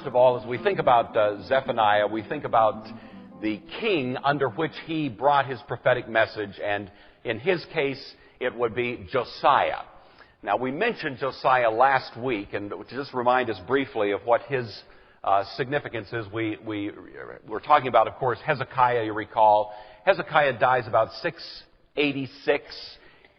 first of all, as we think about Zephaniah, we think about the king under which he brought his prophetic message, and in his case, it would be Josiah. Now, we mentioned Josiah last week, and to just remind us briefly of what his significance is, we're talking about, of course, Hezekiah, you recall. Hezekiah dies about 686.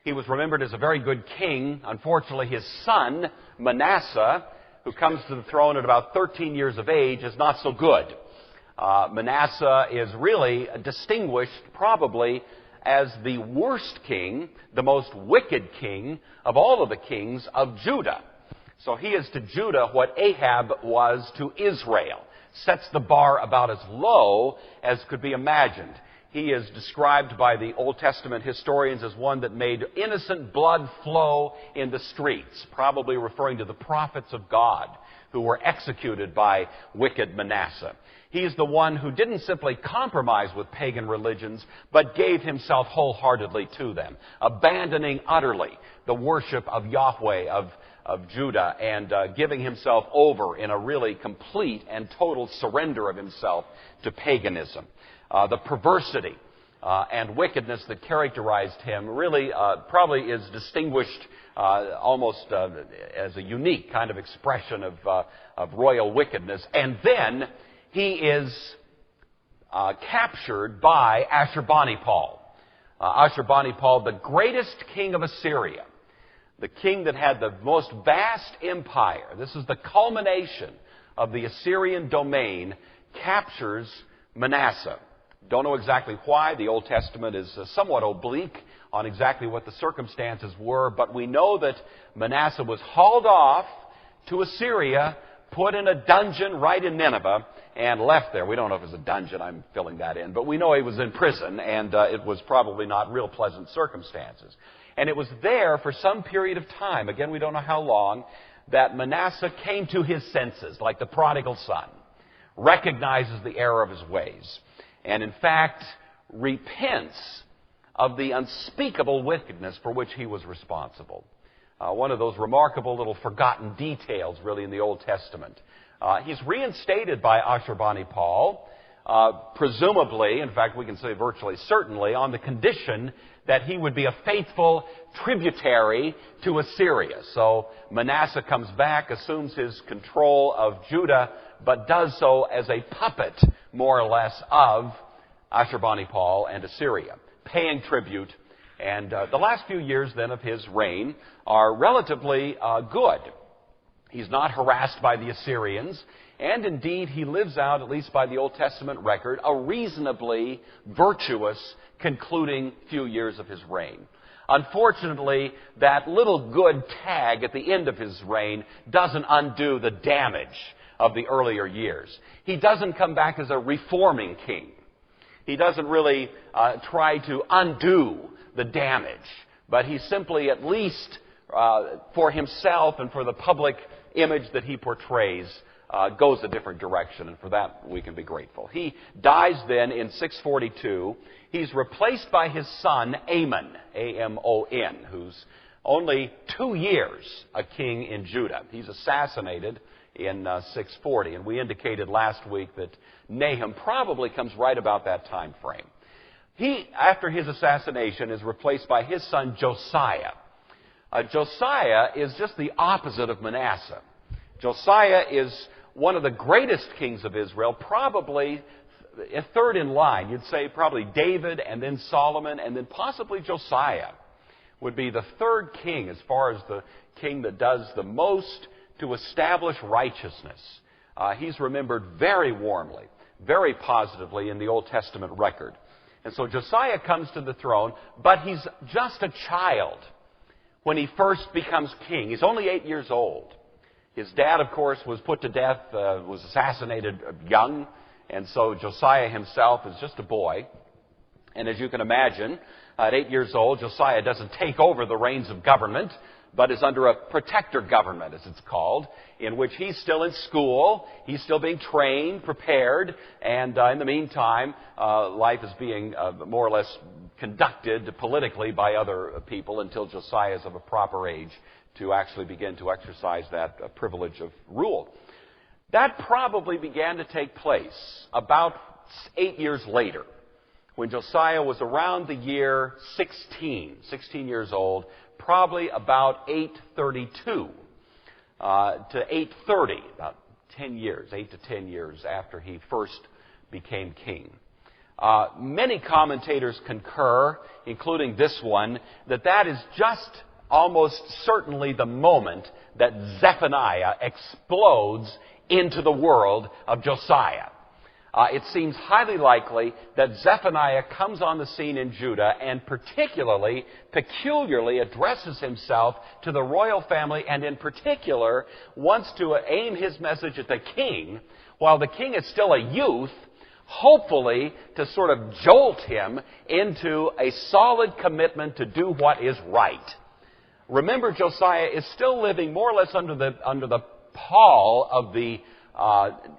He was remembered as a very good king. Unfortunately, his son, Manasseh, who comes to the throne at about 13 years of age, is not so good. Manasseh is really distinguished probably as the worst king, the most wicked king of all of the kings of Judah. So he is to Judah what Ahab was to Israel. Sets the bar about as low as could be imagined. He is described by the Old Testament historians as one that made innocent blood flow in the streets, probably referring to the prophets of God who were executed by wicked Manasseh. He is the one who didn't simply compromise with pagan religions, but gave himself wholeheartedly to them, abandoning utterly the worship of Yahweh, of Judah, and giving himself over in a really complete and total surrender of himself to paganism. The perversity and wickedness that characterized him really probably is distinguished almost as a unique kind of expression of royal wickedness. And then he is captured by Ashurbanipal. Ashurbanipal, the greatest king of Assyria, the king that had the most vast empire. This is the culmination of the Assyrian domain, captures Manasseh. Don't know exactly why. The Old Testament is somewhat oblique on exactly what the circumstances were, but we know that Manasseh was hauled off to Assyria, put in a dungeon right in Nineveh, and left there. We don't know if it was a dungeon, I'm filling that in, but we know he was in prison, and it was probably not real pleasant circumstances. And it was there for some period of time, again we don't know how long, that Manasseh came to his senses, like the prodigal son, recognizes the error of his ways, and in fact repents of the unspeakable wickedness for which he was responsible. One of those remarkable little forgotten details, really, in the Old Testament. He's reinstated by Ashurbanipal, presumably, in fact, we can say virtually certainly, on the condition that he would be a faithful tributary to Assyria. So Manasseh comes back, assumes his control of Judah, but does so as a puppet, more or less, of Ashurbanipal and Assyria, paying tribute. And the last few years, then, of his reign are relatively good. He's not harassed by the Assyrians, and indeed he lives out, at least by the Old Testament record, a reasonably virtuous concluding few years of his reign. Unfortunately, that little good tag at the end of his reign doesn't undo the damage of the earlier years. He doesn't come back as a reforming king. He doesn't really try to undo the damage, but he simply, at least for himself and for the public image that he portrays, goes a different direction, and for that we can be grateful. He dies then in 642. He's replaced by his son Amon, A-M-O-N, who's only 2 years a king in Judah. He's assassinated in 640, and we indicated last week that Nahum probably comes right about that time frame. He, after his assassination, is replaced by his son Josiah. Josiah is just the opposite of Manasseh. Josiah is one of the greatest kings of Israel, probably a third in line. You'd say probably David and then Solomon and then possibly Josiah would be the third king as far as the king that does the most to establish righteousness. He's remembered very warmly, very positively in the Old Testament record. And so Josiah comes to the throne, but he's just a child when he first becomes king. He's only 8 years old. His dad, of course, was put to death, was assassinated young, and so Josiah himself is just a boy. And as you can imagine, at 8 years old, Josiah doesn't take over the reins of government, but is under a protector government, as it's called, in which he's still in school, he's still being trained, prepared, and in the meantime, life is being more or less conducted politically by other people until Josiah is of a proper age to actually begin to exercise that privilege of rule. That probably began to take place about 8 years later, when Josiah was around the year 16 years old, probably about 832 to 830, about 10 years, 8 to 10 years after he first became king. Many commentators concur, including this one, that is just almost certainly the moment that Zephaniah explodes into the world of Josiah. It seems highly likely that Zephaniah comes on the scene in Judah and peculiarly addresses himself to the royal family, and in particular wants to aim his message at the king while the king is still a youth, hopefully to sort of jolt him into a solid commitment to do what is right. Remember, Josiah is still living more or less under the pall of the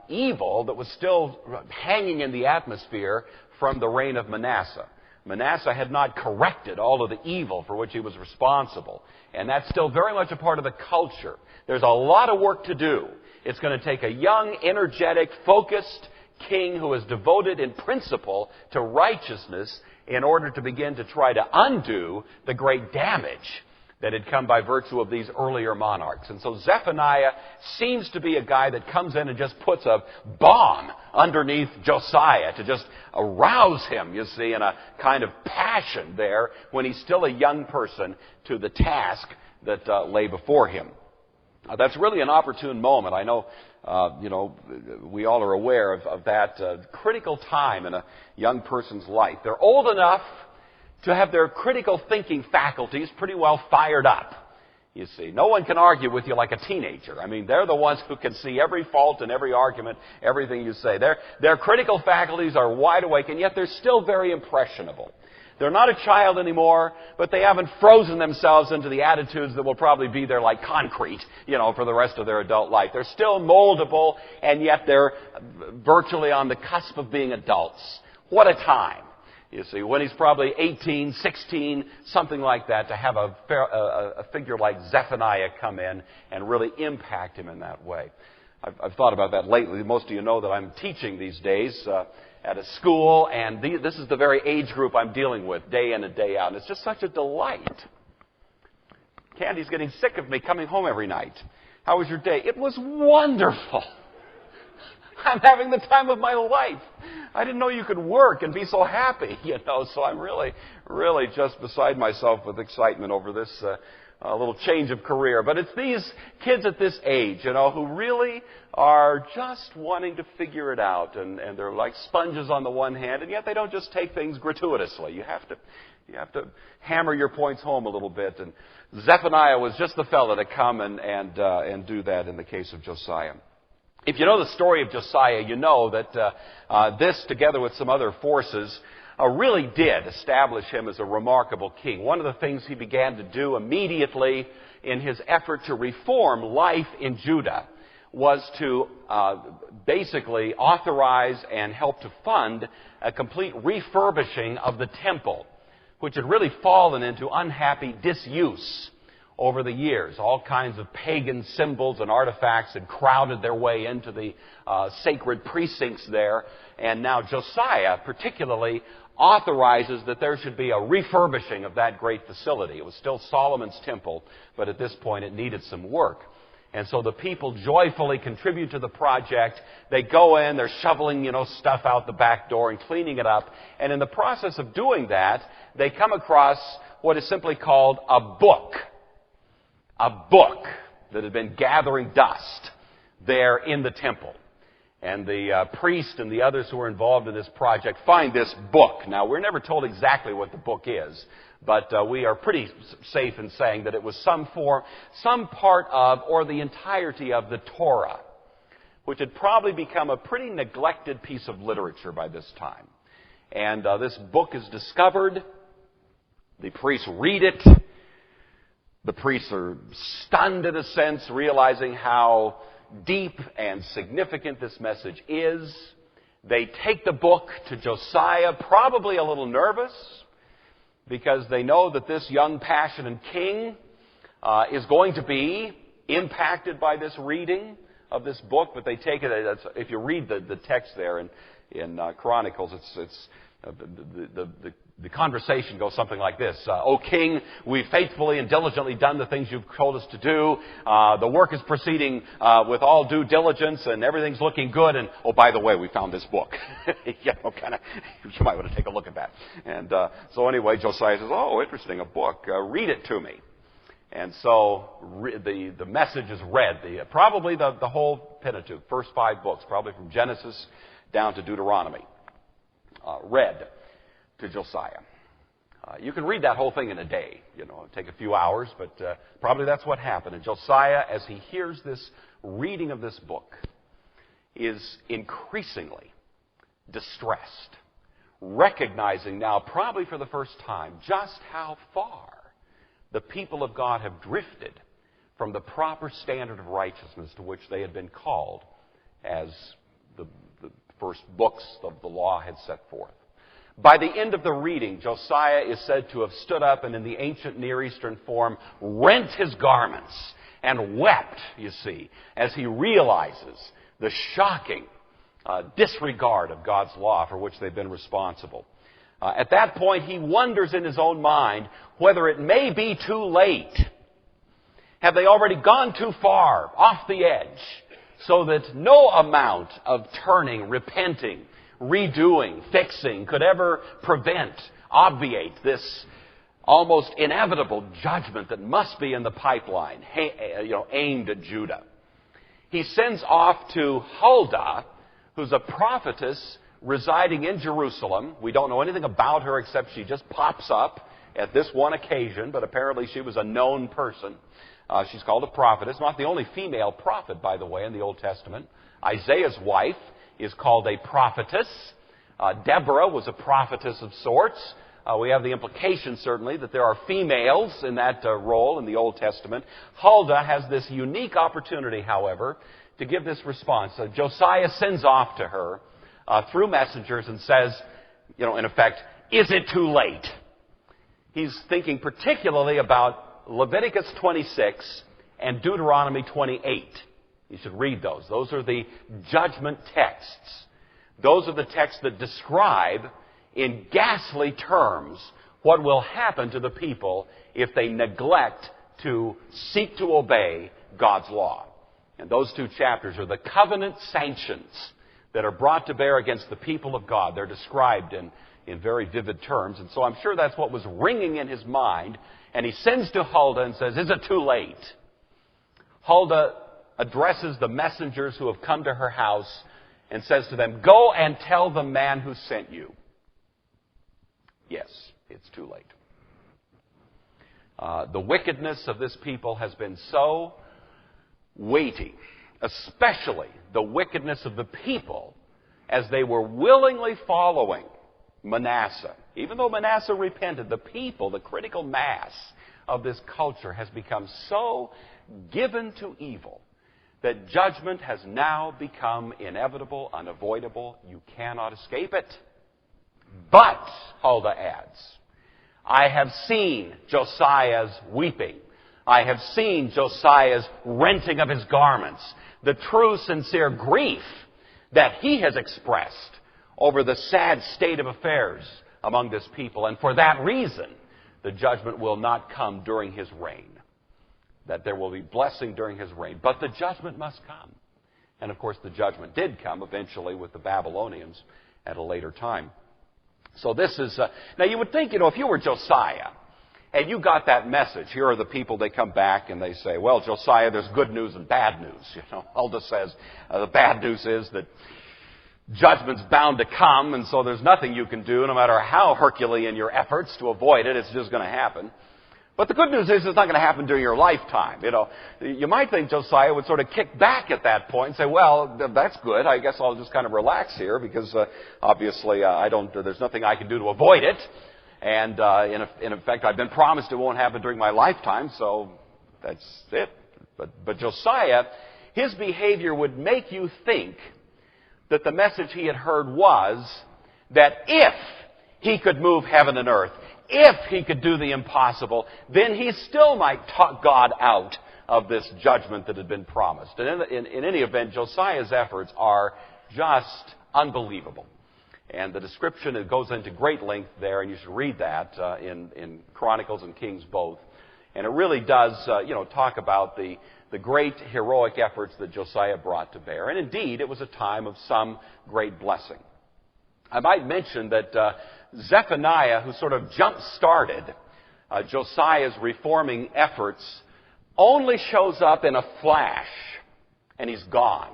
evil that was still hanging in the atmosphere from the reign of Manasseh. Manasseh had not corrected all of the evil for which he was responsible. And that's still very much a part of the culture. There's a lot of work to do. It's going to take a young, energetic, focused king who is devoted in principle to righteousness in order to begin to try to undo the great damage that had come by virtue of these earlier monarchs. And so Zephaniah seems to be a guy that comes in and just puts a bomb underneath Josiah to just arouse him, you see, in a kind of passion there when he's still a young person to the task that lay before him. That's really an opportune moment. I know, we all are aware of that critical time in a young person's life. They're old enough to have their critical thinking faculties pretty well fired up. You see, no one can argue with you like a teenager. I mean, they're the ones who can see every fault and every argument, everything you say. Their critical faculties are wide awake, and yet they're still very impressionable. They're not a child anymore, but they haven't frozen themselves into the attitudes that will probably be there like concrete, for the rest of their adult life. They're still moldable, and yet they're virtually on the cusp of being adults. What a time. You see, when he's probably 18, 16, something like that, to have a figure like Zephaniah come in and really impact him in that way. I've thought about that lately. Most of you know that I'm teaching these days at a school, and this is the very age group I'm dealing with day in and day out. And it's just such a delight. Candy's getting sick of me coming home every night. How was your day? It was wonderful. I'm having the time of my life. I didn't know you could work and be so happy, so I'm really, really just beside myself with excitement over this little change of career. But it's these kids at this age, who really are just wanting to figure it out. And they're like sponges on the one hand, and yet they don't just take things gratuitously. You have to hammer your points home a little bit. And Zephaniah was just the fellow to come and do that in the case of Josiah. If you know the story of Josiah, you know that this, together with some other forces, really did establish him as a remarkable king. One of the things he began to do immediately in his effort to reform life in Judah was to basically authorize and help to fund a complete refurbishing of the temple, which had really fallen into unhappy disuse over the years. All kinds of pagan symbols and artifacts had crowded their way into the sacred precincts there. And now Josiah particularly authorizes that there should be a refurbishing of that great facility. It was still Solomon's temple, but at this point it needed some work. And so the people joyfully contribute to the project. They go in, they're shoveling, stuff out the back door and cleaning it up. And in the process of doing that, they come across what is simply called a book. A book that had been gathering dust there in the temple. And the priest and the others who were involved in this project find this book. Now, we're never told exactly what the book is, but we are pretty safe in saying that it was some part of, or the entirety of the Torah, which had probably become a pretty neglected piece of literature by this time. And this book is discovered. The priests read it. The priests are stunned in a sense, realizing how deep and significant this message is. They take the book to Josiah, probably a little nervous, because they know that this young, passionate king is going to be impacted by this reading of this book, but they take it, if you read the text there in Chronicles, it's the conversation goes something like this. O King, we've faithfully and diligently done the things you've told us to do. The work is proceeding with all due diligence, and everything's looking good. And, oh, by the way, we found this book. You might want to take a look at that. And so anyway, Josiah says, oh, interesting, a book. Read it to me. And so the message is read. Probably the whole Pentateuch, first 5 books, probably from Genesis down to Deuteronomy, read to Josiah. You can read that whole thing in a day. It'll take a few hours, but probably that's what happened. And Josiah, as he hears this reading of this book, is increasingly distressed, recognizing now, probably for the first time, just how far the people of God have drifted from the proper standard of righteousness to which they had been called as the first books of the law had set forth. By the end of the reading, Josiah is said to have stood up and in the ancient Near Eastern form rent his garments and wept, you see, as he realizes the shocking disregard of God's law for which they've been responsible. At that point, he wonders in his own mind whether it may be too late. Have they already gone too far off the edge so that no amount of turning, repenting, redoing, fixing could ever obviate this almost inevitable judgment that must be in the pipeline, aimed at Judah? He sends off to Huldah, who's a prophetess residing in Jerusalem. We don't know anything about her except she just pops up at this one occasion, but apparently she was a known person. She's called a prophetess. Not the only female prophet, by the way, in the Old Testament. Isaiah's wife is called a prophetess. Deborah was a prophetess of sorts. We have the implication, certainly, that there are females in that role in the Old Testament. Huldah has this unique opportunity, however, to give this response. Josiah sends off to her through messengers and says, in effect, is it too late? He's thinking particularly about Leviticus 26 and Deuteronomy 28. You should read those. Those are the judgment texts. Those are the texts that describe in ghastly terms what will happen to the people if they neglect to seek to obey God's law. And those 2 chapters are the covenant sanctions that are brought to bear against the people of God. They're described in very vivid terms. And so I'm sure that's what was ringing in his mind. And he sends to Huldah and says, is it too late? Huldah addresses the messengers who have come to her house and says to them, go and tell the man who sent you. Yes, it's too late. The wickedness of this people has been so weighty, especially the wickedness of the people as they were willingly following Manasseh. Even though Manasseh repented, the people, the critical mass of this culture has become so given to evil that judgment has now become inevitable, unavoidable. You cannot escape it. But, Huldah adds, I have seen Josiah's weeping. I have seen Josiah's renting of his garments, the true, sincere grief that he has expressed over the sad state of affairs among this people. And for that reason, the judgment will not come during his reign. That there will be blessing during his reign. But the judgment must come. And of course, the judgment did come eventually with the Babylonians at a later time. So this is... now you would think, if you were Josiah, and you got that message, here are the people, they come back and they say, well, Josiah, there's good news and bad news. Huldah says, the bad news is that judgment's bound to come, and so there's nothing you can do, no matter how Herculean your efforts to avoid it, it's just going to happen. But the good news is it's not going to happen during your lifetime. You might think Josiah would sort of kick back at that point and say, well, that's good. I guess I'll just kind of relax here because obviously there's nothing I can do to avoid it. And in effect, I've been promised it won't happen during my lifetime, so that's it. But Josiah, his behavior would make you think that the message he had heard was that if he could move heaven and earth, if he could do the impossible, then he still might talk God out of this judgment that had been promised. And in any event, Josiah's efforts are just unbelievable. And the description, it goes into great length there, and you should read that in Chronicles and Kings both. And it really does, talk about the great heroic efforts that Josiah brought to bear. And indeed, it was a time of some great blessing. I might mention that Zephaniah, who sort of jump-started Josiah's reforming efforts, only shows up in a flash, and he's gone.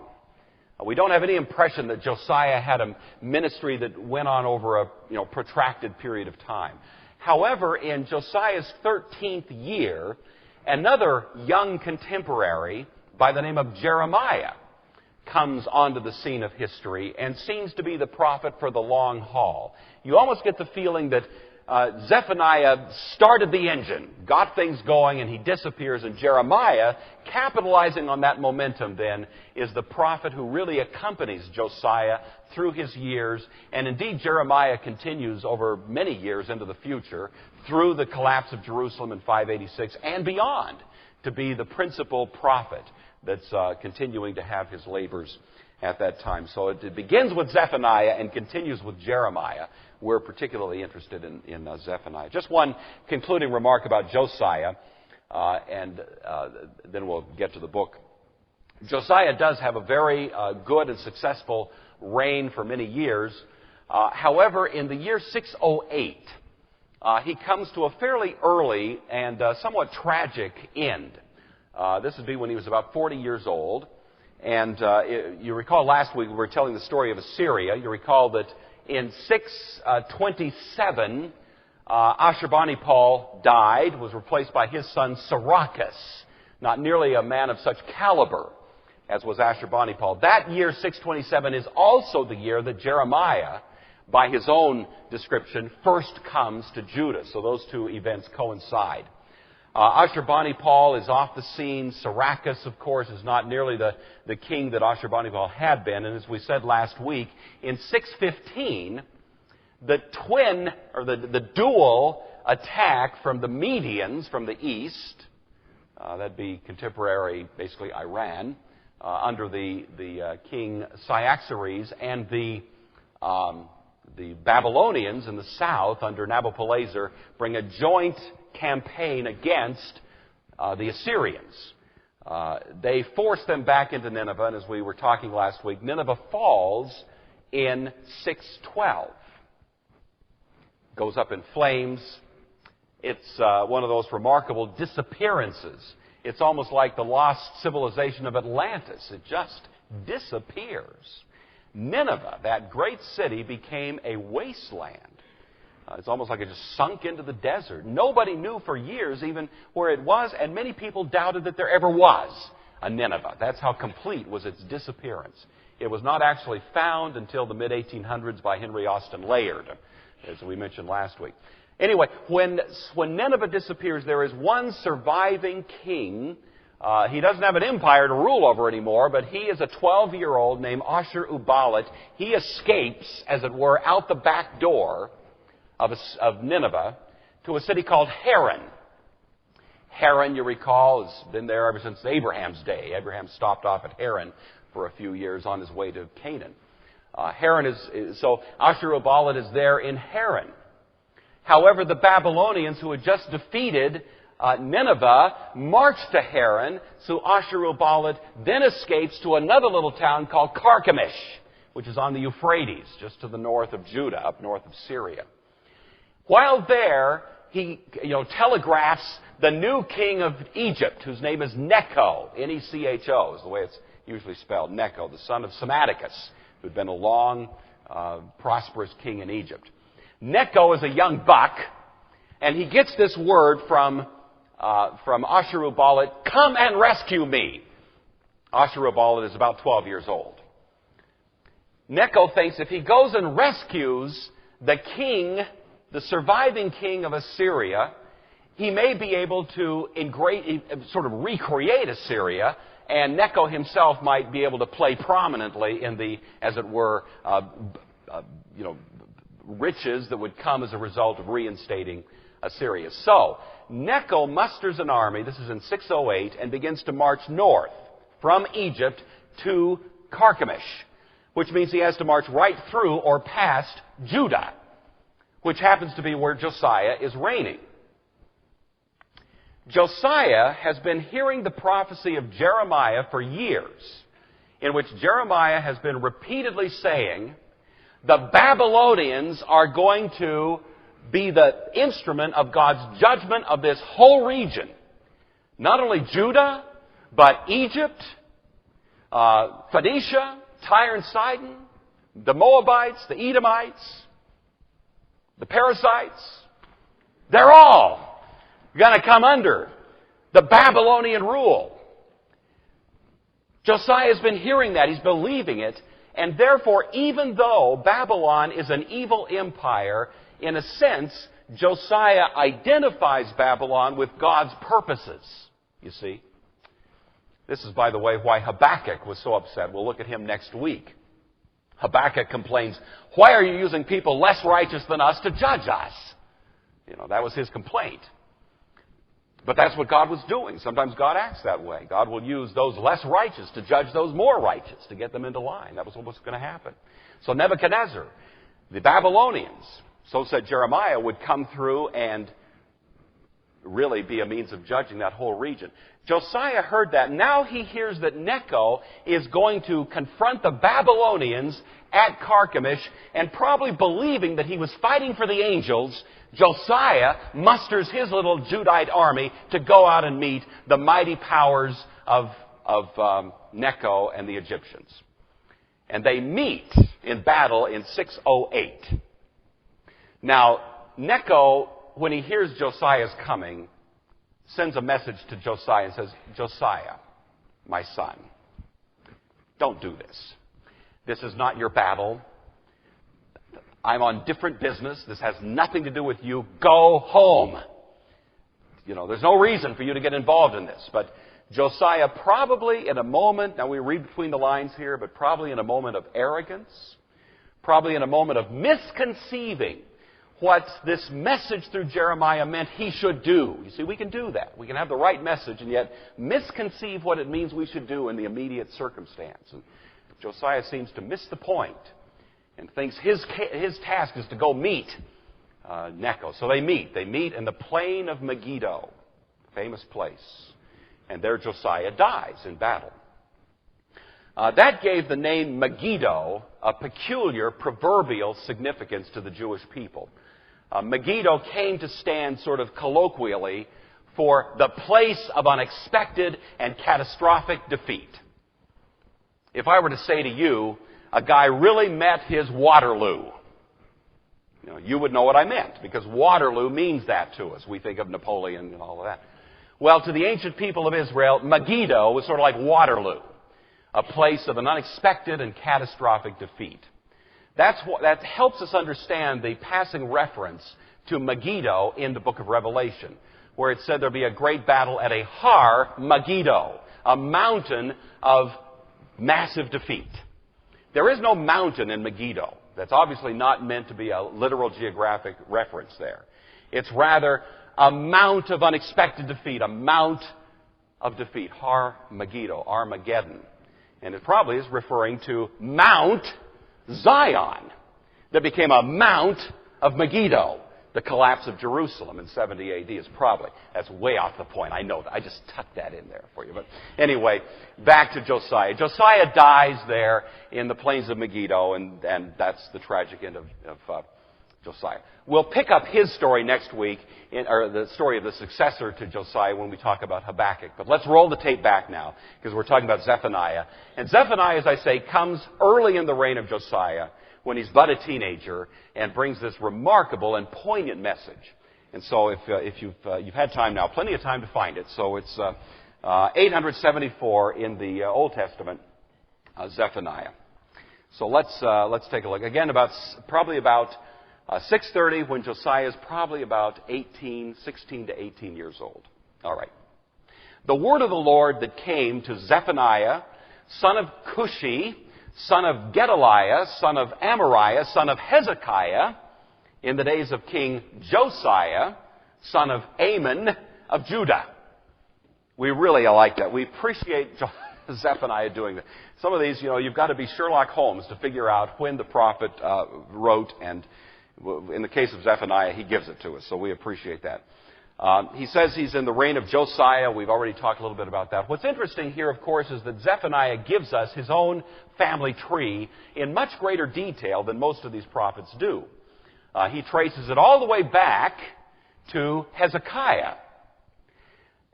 We don't have any impression that Josiah had a ministry that went on over a protracted period of time. However, in Josiah's 13th year, another young contemporary by the name of Jeremiah comes onto the scene of history and seems to be the prophet for the long haul. You almost get the feeling that Zephaniah started the engine, got things going, and he disappears. And Jeremiah, capitalizing on that momentum then, is the prophet who really accompanies Josiah through his years. And indeed, Jeremiah continues over many years into the future, through the collapse of Jerusalem in 586 and beyond, to be the principal prophet that's continuing to have his labors at that time. So it begins with Zephaniah and continues with Jeremiah. We're particularly interested in Zephaniah. Just one concluding remark about Josiah, and then we'll get to the book. Josiah does have a very good and successful reign for many years. However, in the year 608, he comes to a fairly early and somewhat tragic end. This would be when he was about 40 years old. And you recall last week we were telling the story of Assyria. You recall that in 627, Ashurbanipal died, was replaced by his son Sarakas, not nearly a man of such caliber as was Ashurbanipal. That year, 627, is also the year that Jeremiah, by his own description, first comes to Judah. So those two events coincide. Ashurbanipal is off the scene. Sarakas, of course, is not nearly the king that Ashurbanipal had been. And as we said last week, in 615, the dual attack from the Medians from the east, that'd be contemporary, basically Iran, under the king Cyaxares, and the Babylonians in the south under Nabopolassar bring a joint campaign against the Assyrians. They force them back into Nineveh, and as we were talking last week, Nineveh falls in 612. Goes up in flames. It's one of those remarkable disappearances. It's almost like the lost civilization of Atlantis. It just disappears. Nineveh, that great city, became a wasteland. It's almost like it just sunk into the desert. Nobody knew for years even where it was, and many people doubted that there ever was a Nineveh. That's how complete was its disappearance. It was not actually found until the mid-1800s by Henry Austin Layard, as we mentioned last week. Anyway, when Nineveh disappears, there is one surviving king. He doesn't have an empire to rule over anymore, but he is a 12-year-old named Ashur-uballit. He escapes, as it were, out the back door of Nineveh to a city called Haran. Haran, you recall, has been there ever since Abraham's day. Abraham stopped off at Haran for a few years on his way to Canaan. So Ashur-uballit is there in Haran. However, the Babylonians, who had just defeated Nineveh, marched to Haran, so Ashur-uballit then escapes to another little town called Carchemish, which is on the Euphrates, just to the north of Judah, up north of Syria. While there, he telegraphs the new king of Egypt, whose name is Necho, N-E-C-H-O, is the way it's usually spelled, Necho, the son of Psammatichus, who'd been a long, prosperous king in Egypt. Necho is a young buck, and he gets this word from Ashur-uballit, "Come and rescue me." Ashur-uballit is about 12 years old. Necho thinks if he goes and rescues the king, the surviving king of Assyria, he may be able to sort of recreate Assyria, and Necho himself might be able to play prominently in the, as it were, riches that would come as a result of reinstating Assyria. So, Necho musters an army, this is in 608, and begins to march north from Egypt to Carchemish, which means he has to march right through or past Judah, which happens to be where Josiah is reigning. Josiah has been hearing the prophecy of Jeremiah for years, in which Jeremiah has been repeatedly saying, the Babylonians are going to be the instrument of God's judgment of this whole region. Not only Judah, but Egypt, Phoenicia, Tyre and Sidon, the Moabites, the Edomites, the Perizzites. They're all going to come under the Babylonian rule. Josiah has been hearing that. He's believing it. And therefore, even though Babylon is an evil empire, in a sense, Josiah identifies Babylon with God's purposes, you see. This is, by the way, why Habakkuk was so upset. We'll look at him next week. Habakkuk complains, why are you using people less righteous than us to judge us? That was his complaint. But that's what God was doing. Sometimes God acts that way. God will use those less righteous to judge those more righteous, to get them into line. That was what was going to happen. So Nebuchadnezzar, the Babylonians, so said Jeremiah, would come through and really be a means of judging that whole region. Josiah heard that. Now he hears that Necho is going to confront the Babylonians at Carchemish, and probably believing that he was fighting for the angels, Josiah musters his little Judite army to go out and meet the mighty powers of Necho and the Egyptians. And they meet in battle in 608. Now, Necho, when he hears Josiah's coming, sends a message to Josiah and says, Josiah, my son, don't do this. This is not your battle. I'm on different business. This has nothing to do with you. Go home. There's no reason for you to get involved in this. But Josiah probably in a moment, now we read between the lines here, but probably in a moment of arrogance, probably in a moment of misconceiving what this message through Jeremiah meant he should do. You see, we can do that. We can have the right message and yet misconceive what it means we should do in the immediate circumstance. And Josiah seems to miss the point and thinks his task is to go meet Necho. So they meet. They meet in the plain of Megiddo, famous place. And there Josiah dies in battle. That gave the name Megiddo a peculiar proverbial significance to the Jewish people. Megiddo came to stand sort of colloquially for the place of unexpected and catastrophic defeat. If I were to say to you, a guy really met his Waterloo, you would know what I meant, because Waterloo means that to us. We think of Napoleon and all of that. Well, to the ancient people of Israel, Megiddo was sort of like Waterloo, a place of an unexpected and catastrophic defeat. That helps us understand the passing reference to Megiddo in the book of Revelation, where it said there'll be a great battle at a Har Megiddo, a mountain of massive defeat. There is no mountain in Megiddo. That's obviously not meant to be a literal geographic reference there. It's rather a mount of unexpected defeat, a mount of defeat, Har Megiddo, Armageddon. And it probably is referring to Mount Zion, that became a Mount of Megiddo. The collapse of Jerusalem in 70 A.D. is probably, that's way off the point. I know that. I just tucked that in there for you. But anyway, back to Josiah. Josiah dies there in the plains of Megiddo, and that's the tragic end of Josiah. We'll pick up his story next week, or the story of the successor to Josiah, when we talk about Habakkuk. But let's roll the tape back now, because we're talking about Zephaniah. And Zephaniah, as I say, comes early in the reign of Josiah, when he's but a teenager, and brings this remarkable and poignant message. And so if you've had time now, plenty of time to find it. So it's 874 in the Old Testament, Zephaniah. So let's take a look. Again, probably about 630, when Josiah is probably about 16 to 18 years old. All right. The word of the Lord that came to Zephaniah, son of Cushi, son of Gedaliah, son of Amariah, son of Hezekiah, in the days of King Josiah, son of Amon of Judah. We really like that. We appreciate Zephaniah doing that. Some of these, you've got to be Sherlock Holmes to figure out when the prophet wrote, and in the case of Zephaniah, he gives it to us, so we appreciate that. He says he's in the reign of Josiah. We've already talked a little bit about that. What's interesting here, of course, is that Zephaniah gives us his own family tree in much greater detail than most of these prophets do. He traces it all the way back to Hezekiah.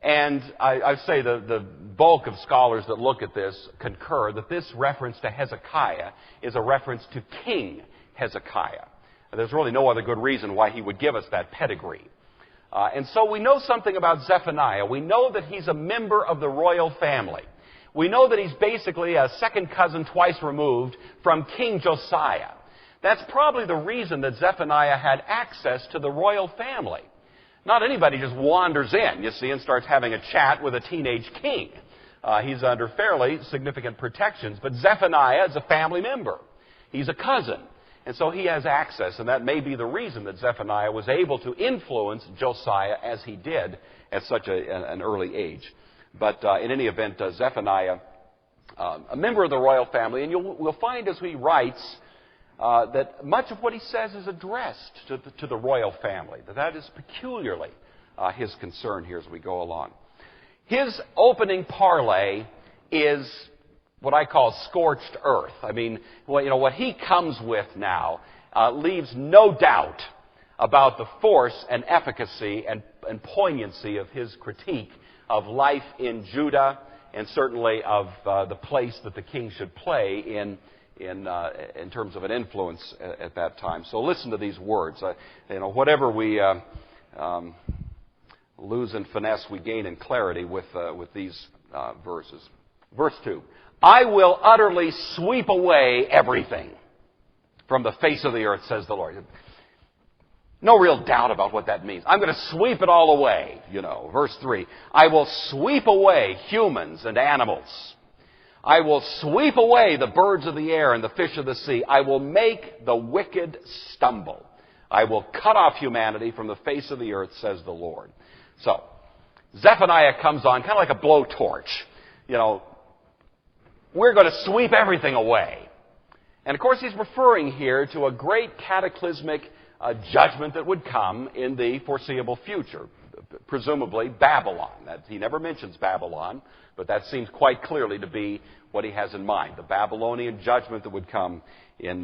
And I say the bulk of scholars that look at this concur that this reference to Hezekiah is a reference to King Hezekiah. There's really no other good reason why he would give us that pedigree. And so we know something about Zephaniah. We know that he's a member of the royal family. We know that he's basically a second cousin twice removed from King Josiah. That's probably the reason that Zephaniah had access to the royal family. Not anybody just wanders in, you see, and starts having a chat with a teenage king. He's under fairly significant protections. But Zephaniah is a family member. He's a cousin. And so he has access, and that may be the reason that Zephaniah was able to influence Josiah as he did at such an early age. But in any event, Zephaniah, a member of the royal family, and we'll find as he writes that much of what he says is addressed to the royal family. That is peculiarly his concern here as we go along. His opening parley is what I call scorched earth. I mean, what he comes with now leaves no doubt about the force and efficacy and poignancy of his critique of life in Judah and certainly of the place that the king should play in terms of an influence at that time. So listen to these words. Whatever we lose in finesse, we gain in clarity with these verses. Verse 2. I will utterly sweep away everything from the face of the earth, says the Lord. No real doubt about what that means. I'm going to sweep it all away, Verse 3. I will sweep away humans and animals. I will sweep away the birds of the air and the fish of the sea. I will make the wicked stumble. I will cut off humanity from the face of the earth, says the Lord. So, Zephaniah comes on kind of like a blowtorch. We're going to sweep everything away. And of course, he's referring here to a great cataclysmic judgment that would come in the foreseeable future, presumably Babylon. He never mentions Babylon, but that seems quite clearly to be what he has in mind, the Babylonian judgment that would come in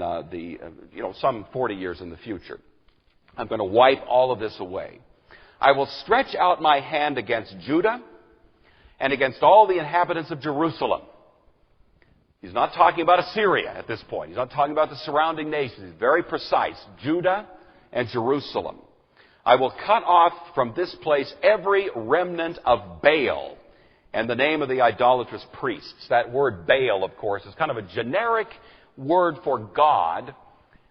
some 40 years in the future. I'm going to wipe all of this away. I will stretch out my hand against Judah and against all the inhabitants of Jerusalem. He's not talking about Assyria at this point. He's not talking about the surrounding nations. He's very precise. Judah and Jerusalem. I will cut off from this place every remnant of Baal and the name of the idolatrous priests. That word Baal, of course, is kind of a generic word for God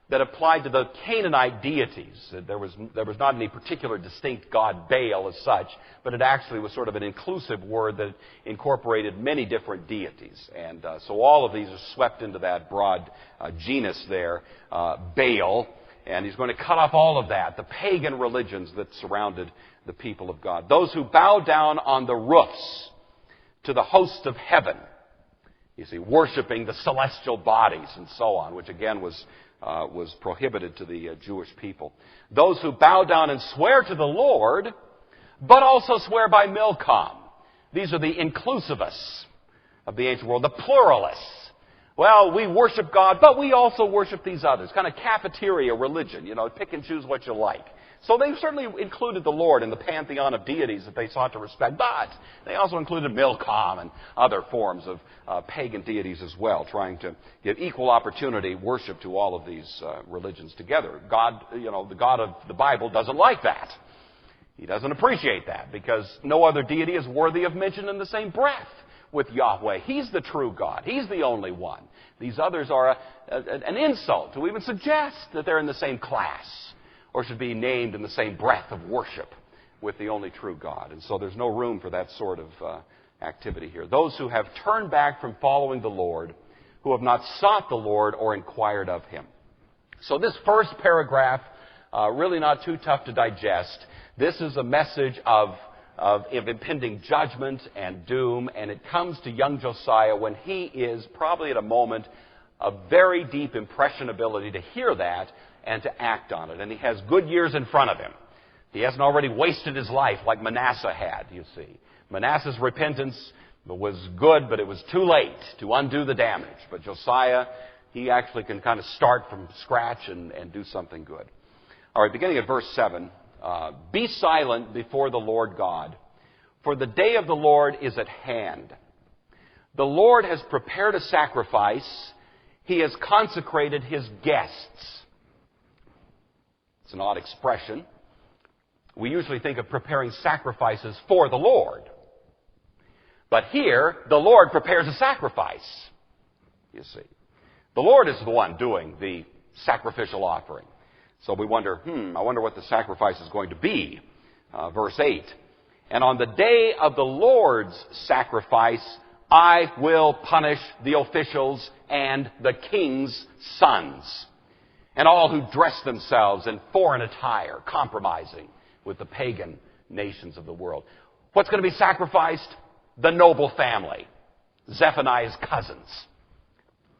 that applied to the Canaanite deities. There was not any particular distinct god Baal as such, but it actually was sort of an inclusive word that incorporated many different deities. And so all of these are swept into that broad genus there, Baal. And he's going to cut off all of that, the pagan religions that surrounded the people of God. Those who bow down on the roofs to the host of heaven. You see, worshiping the celestial bodies and so on, which again was prohibited to the Jewish people. Those who bow down and swear to the Lord, but also swear by Milcom. These are the inclusivists of the ancient world, the pluralists. Well, we worship God, but we also worship these others. Kind of cafeteria religion, pick and choose what you like. So they certainly included the Lord in the pantheon of deities that they sought to respect, but they also included Milcom and other forms of pagan deities as well, trying to give equal opportunity worship to all of these religions together. God, the God of the Bible doesn't like that. He doesn't appreciate that because no other deity is worthy of mention in the same breath with Yahweh. He's the true God. He's the only one. These others are an insult to even suggest that they're in the same class or should be named in the same breath of worship with the only true God. And so there's no room for that sort of activity here. Those who have turned back from following the Lord, who have not sought the Lord or inquired of Him. So this first paragraph really not too tough to digest. This is a message of impending judgment and doom, and it comes to young Josiah when he is probably at a moment of very deep impressionability to hear that and to act on it. And he has good years in front of him. He hasn't already wasted his life like Manasseh had, you see. Manasseh's repentance was good, but it was too late to undo the damage. But Josiah, he actually can kind of start from scratch and do something good. All right, beginning at verse 7. Be silent before the Lord God, for the day of the Lord is at hand. The Lord has prepared a sacrifice. He has consecrated his guests. It's an odd expression. We usually think of preparing sacrifices for the Lord. But here, the Lord prepares a sacrifice, you see. The Lord is the one doing the sacrificial offering. So we wonder, I wonder what the sacrifice is going to be. Verse 8. And on the day of the Lord's sacrifice, I will punish the officials and the king's sons, and all who dress themselves in foreign attire, compromising with the pagan nations of the world. What's going to be sacrificed? The noble family, Zephaniah's cousins,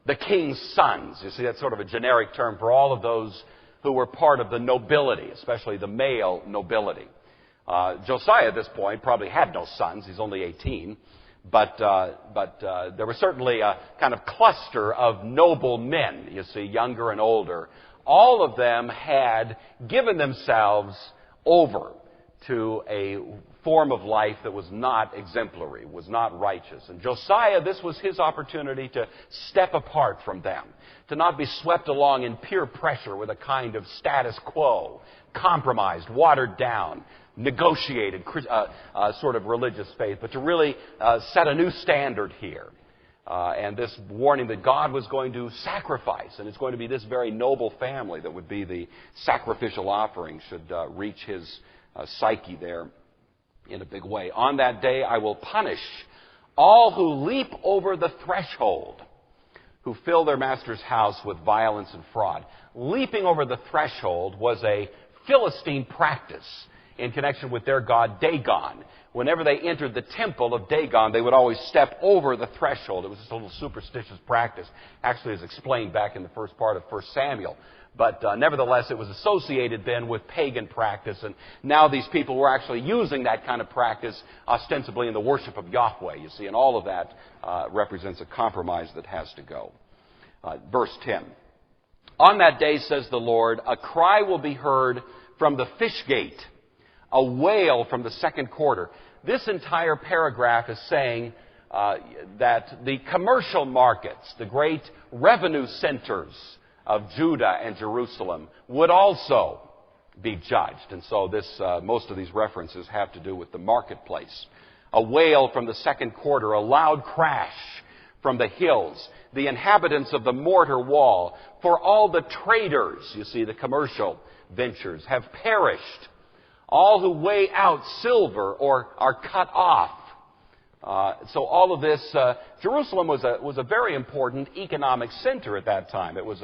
the king's sons. You see, that's sort of a generic term for all of those who were part of the nobility, especially the male nobility. Josiah at this point probably had no sons. He's only 18. But there was certainly a kind of cluster of noble men, you see, younger and older. All of them had given themselves over to a form of life that was not exemplary, was not righteous. And Josiah, this was his opportunity to step apart from them, to not be swept along in peer pressure with a kind of status quo, compromised, watered down, negotiated sort of religious faith, but to really set a new standard here. And this warning that God was going to sacrifice, and it's going to be this very noble family that would be the sacrificial offering, should reach his psyche there in a big way. On that day I will punish all who leap over the threshold, who fill their master's house with violence and fraud. Leaping over the threshold was a Philistine practice in connection with their god Dagon. Whenever they entered the temple of Dagon, they would always step over the threshold. It was just a little superstitious practice. Actually, it's explained back in the first part of 1 Samuel. But nevertheless, it was associated then with pagan practice. And now these people were actually using that kind of practice ostensibly in the worship of Yahweh, you see. And all of that represents a compromise that has to go. Verse 10. On that day, says the Lord, a cry will be heard from the fish gate, a wail from the second quarter. This entire paragraph is saying that the commercial markets, the great revenue centers of Judah and Jerusalem, would also be judged. And so most of these references have to do with the marketplace. A wail from the second quarter, a loud crash from the hills, the inhabitants of the mortar wall, for all the traders, you see, the commercial ventures, have perished. All who weigh out silver or are cut off. So all of this, Jerusalem was a very important economic center at that time. It was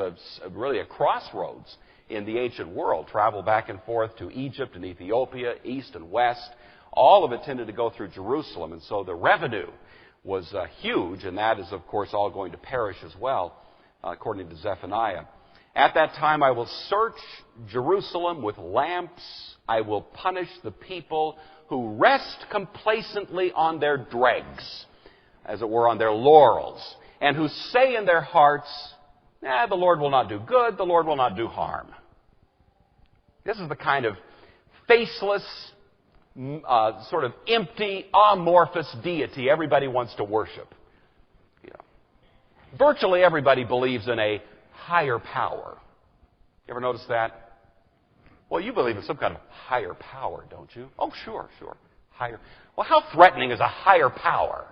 really a crossroads in the ancient world. Travel back and forth to Egypt and Ethiopia, east and west. All of it tended to go through Jerusalem. And so the revenue was huge, and that is, of course, all going to perish as well, according to Zephaniah. At that time I will search Jerusalem with lamps. I will punish the people who rest complacently on their dregs, as it were, on their laurels, and who say in their hearts, the Lord will not do good, the Lord will not do harm. This is the kind of faceless, sort of empty, amorphous deity everybody wants to worship. Virtually everybody believes in a higher power. You ever notice that? Well, you believe in some kind of higher power, don't you? Oh, sure. Higher. Well, how threatening is a higher power?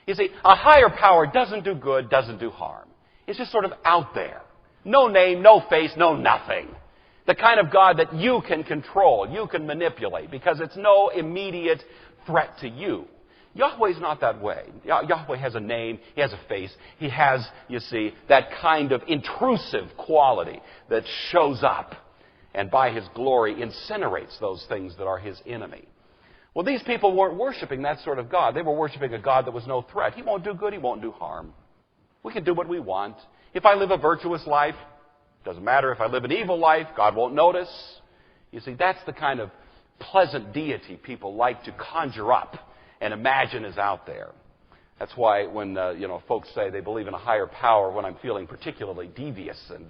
You see, a higher power doesn't do good, doesn't do harm. It's just sort of out there. No name, no face, no nothing. The kind of God that you can control, you can manipulate, because it's no immediate threat to you. Yahweh's not that way. Yahweh has a name, He has a face. He has, you see, that kind of intrusive quality that shows up and by His glory incinerates those things that are His enemy. Well, these people weren't worshiping that sort of God. They were worshiping a God that was no threat. He won't do good, He won't do harm. We can do what we want. If I live a virtuous life, doesn't matter. If I live an evil life, God won't notice. You see, that's the kind of pleasant deity people like to conjure up and imagine is out there. That's why when folks say they believe in a higher power, when I'm feeling particularly devious and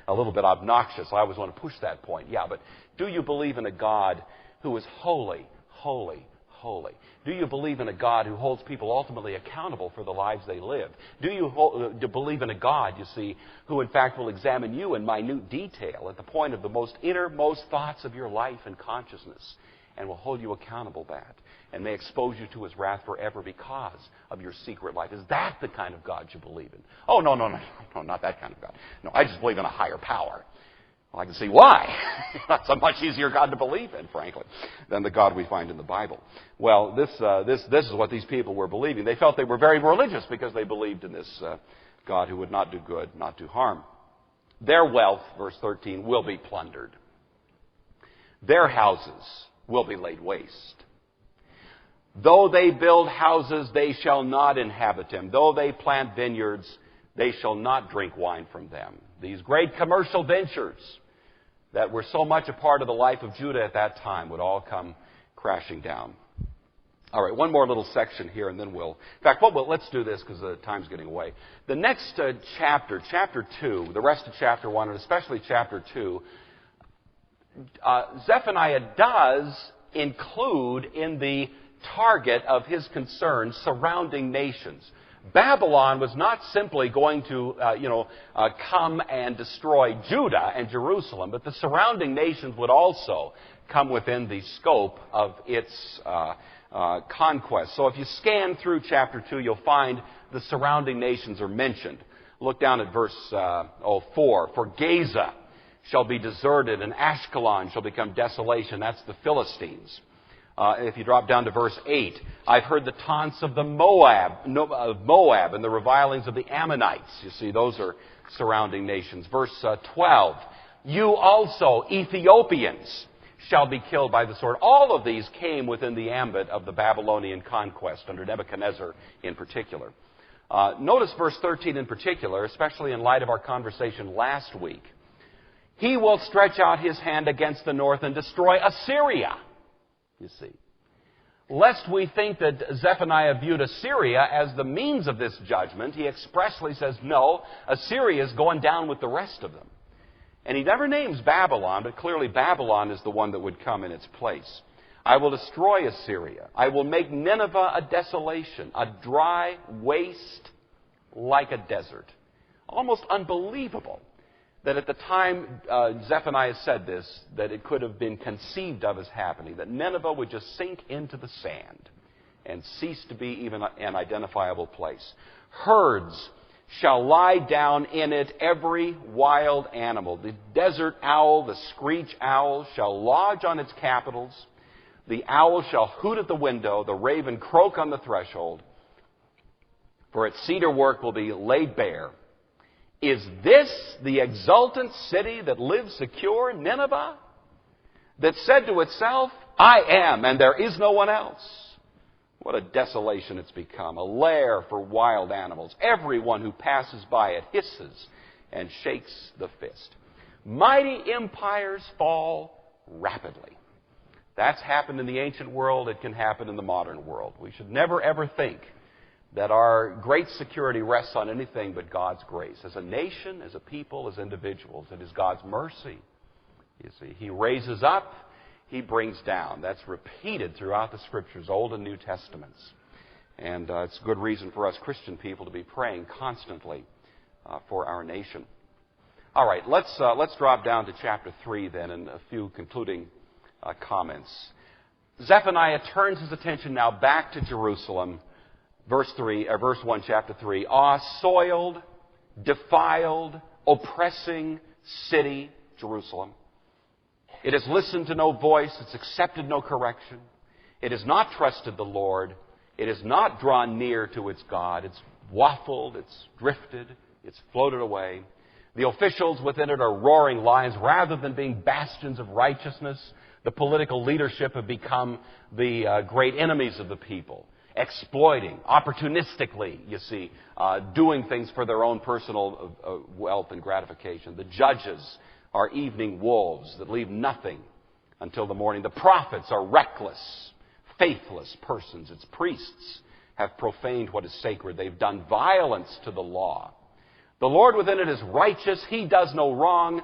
a little bit obnoxious, I always want to push that point. Yeah, but do you believe in a God who is holy, holy, holy? Do you believe in a God who holds people ultimately accountable for the lives they live? Do you believe in a God, you see, who in fact will examine you in minute detail at the point of the most innermost thoughts of your life and consciousness, and will hold you accountable that, and may expose you to His wrath forever because of your secret life? Is that the kind of God you believe in? Oh, no, not that kind of God. No, I just believe in a higher power. Well, I can see why. That's a much easier God to believe in, frankly, than the God we find in the Bible. Well, this is what these people were believing. They felt they were very religious because they believed in this God who would not do good, not do harm. Their wealth, verse 13, will be plundered. Their houses will be laid waste. Though they build houses, they shall not inhabit them. Though they plant vineyards, they shall not drink wine from them. These great commercial ventures that were so much a part of the life of Judah at that time would all come crashing down. All right, one more little section here, and then we'll... In fact, let's do this because the time's getting away. The next chapter, chapter 2, the rest of chapter 1, and especially chapter 2, Zephaniah does include in the target of his concern surrounding nations. Babylon was not simply going to, come and destroy Judah and Jerusalem, but the surrounding nations would also come within the scope of its conquest. So if you scan through chapter 2, you'll find the surrounding nations are mentioned. Look down at verse 4. For Gaza shall be deserted, and Ashkelon shall become desolation. That's the Philistines. If you drop down to verse 8, I've heard the taunts of Moab and the revilings of the Ammonites. You see, those are surrounding nations. Verse 12, you also, Ethiopians, shall be killed by the sword. All of these came within the ambit of the Babylonian conquest under Nebuchadnezzar in particular. Notice verse 13 in particular, especially in light of our conversation last week. He will stretch out his hand against the north and destroy Assyria. You see. Lest we think that Zephaniah viewed Assyria as the means of this judgment, he expressly says, no, Assyria is going down with the rest of them. And he never names Babylon, but clearly Babylon is the one that would come in its place. I will destroy Assyria. I will make Nineveh a desolation, a dry waste like a desert. Almost unbelievable that at the time Zephaniah said this, that it could have been conceived of as happening, that Nineveh would just sink into the sand and cease to be even an identifiable place. Herds shall lie down in it, every wild animal. The desert owl, the screech owl, shall lodge on its capitals. The owl shall hoot at the window, the raven croak on the threshold, for its cedar work will be laid bare. Is this the exultant city that lives secure, Nineveh, that said to itself, I am, and there is no one else? What a desolation it's become, a lair for wild animals. Everyone who passes by it hisses and shakes the fist. Mighty empires fall rapidly. That's happened in the ancient world. It can happen in the modern world. We should never, ever think that our great security rests on anything but God's grace. As a nation, as a people, as individuals, it is God's mercy. You see, He raises up, He brings down. That's repeated throughout the Scriptures, Old and New Testaments. And it's a good reason for us Christian people to be praying constantly for our nation. All right, let's drop down to chapter 3 then, and a few concluding comments. Zephaniah turns his attention now back to Jerusalem. Verse 1, chapter 3. Soiled, defiled, oppressing city, Jerusalem. It has listened to no voice. It's accepted no correction. It has not trusted the Lord. It has not drawn near to its God. It's waffled. It's drifted. It's floated away. The officials within it are roaring lions. Rather than being bastions of righteousness, the political leadership have become the great enemies of the people, exploiting, opportunistically, you see, doing things for their own personal wealth and gratification. The judges are evening wolves that leave nothing until the morning. The prophets are reckless, faithless persons. Its priests have profaned what is sacred. They've done violence to the law. The Lord within it is righteous. He does no wrong.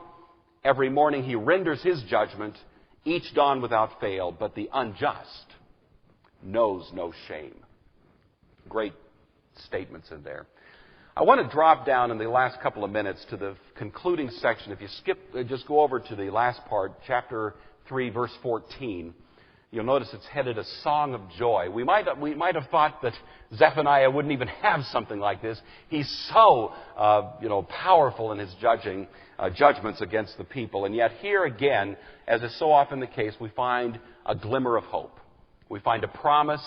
Every morning He renders His judgment, each dawn without fail. But the unjust knows no shame. Great statements in there. I want to drop down in the last couple of minutes to the concluding section. If you just go over to the last part, chapter 3, verse 14. You'll notice it's headed a song of joy. We might have thought that Zephaniah wouldn't even have something like this. He's so powerful in his judgments against the people. And yet here again, as is so often the case, we find a glimmer of hope. We find a promise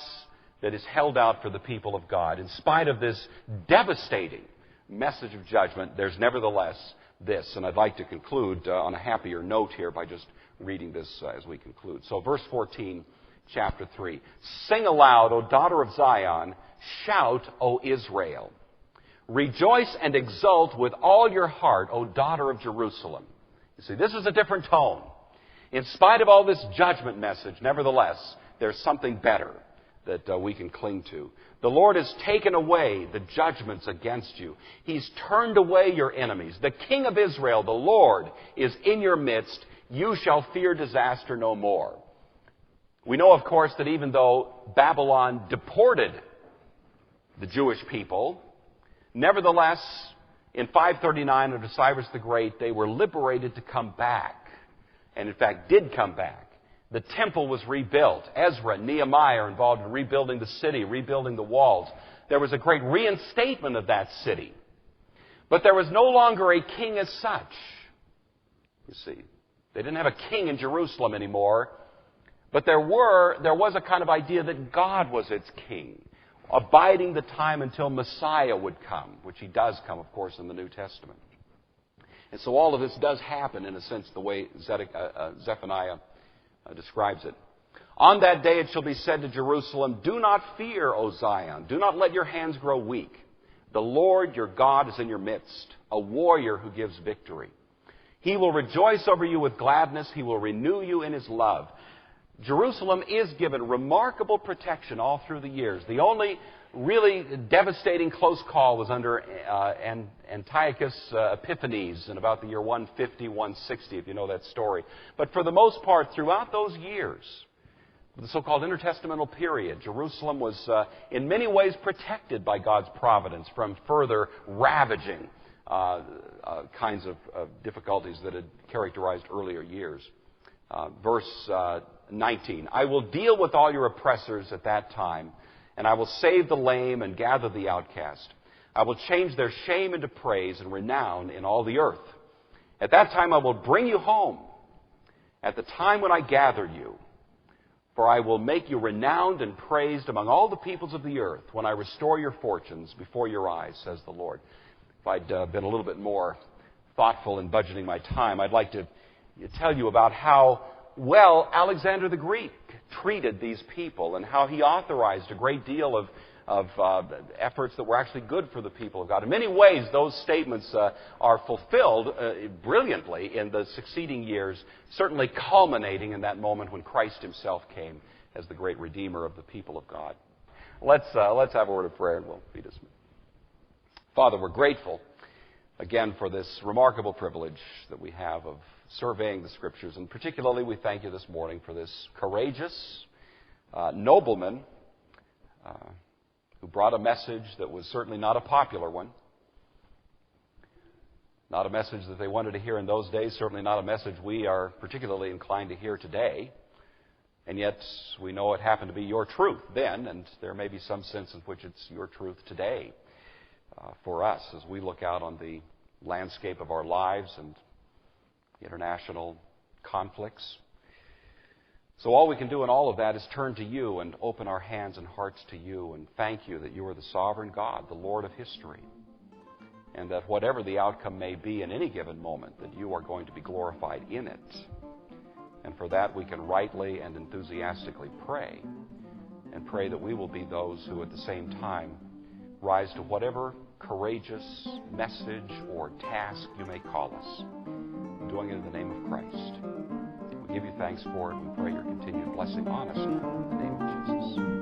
that is held out for the people of God. In spite of this devastating message of judgment, there's nevertheless this. And I'd like to conclude on a happier note here by just reading this as we conclude. So verse 14, chapter 3. Sing aloud, O daughter of Zion. Shout, O Israel. Rejoice and exult with all your heart, O daughter of Jerusalem. You see, this is a different tone. In spite of all this judgment message, nevertheless, there's something better that we can cling to. The Lord has taken away the judgments against you. He's turned away your enemies. The King of Israel, the Lord, is in your midst. You shall fear disaster no more. We know, of course, that even though Babylon deported the Jewish people, nevertheless, in 539 under Cyrus the Great, they were liberated to come back. And in fact, did come back. The temple was rebuilt. Ezra and Nehemiah are involved in rebuilding the city, rebuilding the walls. There was a great reinstatement of that city. But there was no longer a king as such. You see, they didn't have a king in Jerusalem anymore. But there was a kind of idea that God was its king, abiding the time until Messiah would come, which He does come, of course, in the New Testament. And so all of this does happen, in a sense, the way Zephaniah describes it. On that day it shall be said to Jerusalem, do not fear, O Zion. Do not let your hands grow weak. The Lord your God is in your midst, a warrior who gives victory. He will rejoice over you with gladness. He will renew you in His love. Jerusalem is given remarkable protection all through the years. The only really devastating close call was under Antiochus Epiphanes in about the year 150, 160, if you know that story. But for the most part, throughout those years, the so-called intertestamental period, Jerusalem was in many ways protected by God's providence from further ravaging kinds of difficulties that had characterized earlier years. Verse 19, I will deal with all your oppressors at that time, and I will save the lame and gather the outcast. I will change their shame into praise and renown in all the earth. At that time I will bring you home, at the time when I gathered you. For I will make you renowned and praised among all the peoples of the earth when I restore your fortunes before your eyes, says the Lord. If I'd been a little bit more thoughtful in budgeting my time, I'd like to tell you about how well Alexander the Greek treated these people and how he authorized a great deal of efforts that were actually good for the people of God. In many ways, those statements are fulfilled brilliantly in the succeeding years, certainly culminating in that moment when Christ Himself came as the great Redeemer of the people of God. Let's have a word of prayer and we'll be dismissed. Father, we're grateful again for this remarkable privilege that we have of surveying the Scriptures, and particularly we thank You this morning for this courageous nobleman who brought a message that was certainly not a popular one, not a message that they wanted to hear in those days, certainly not a message we are particularly inclined to hear today, and yet we know it happened to be Your truth then, and there may be some sense in which it's Your truth today for us as we look out on the landscape of our lives and international conflicts. So all we can do in all of that is turn to You and open our hands and hearts to You and thank You that You are the sovereign God, the Lord of history. and that whatever the outcome may be in any given moment, that you are going to be glorified in it. And for that, we can rightly and enthusiastically pray, and pray that we will be those who at the same time rise to whatever courageous message or task you may call us, doing it in the name of Christ. We give you thanks for it. We pray your continued blessing on us now in the name of Jesus.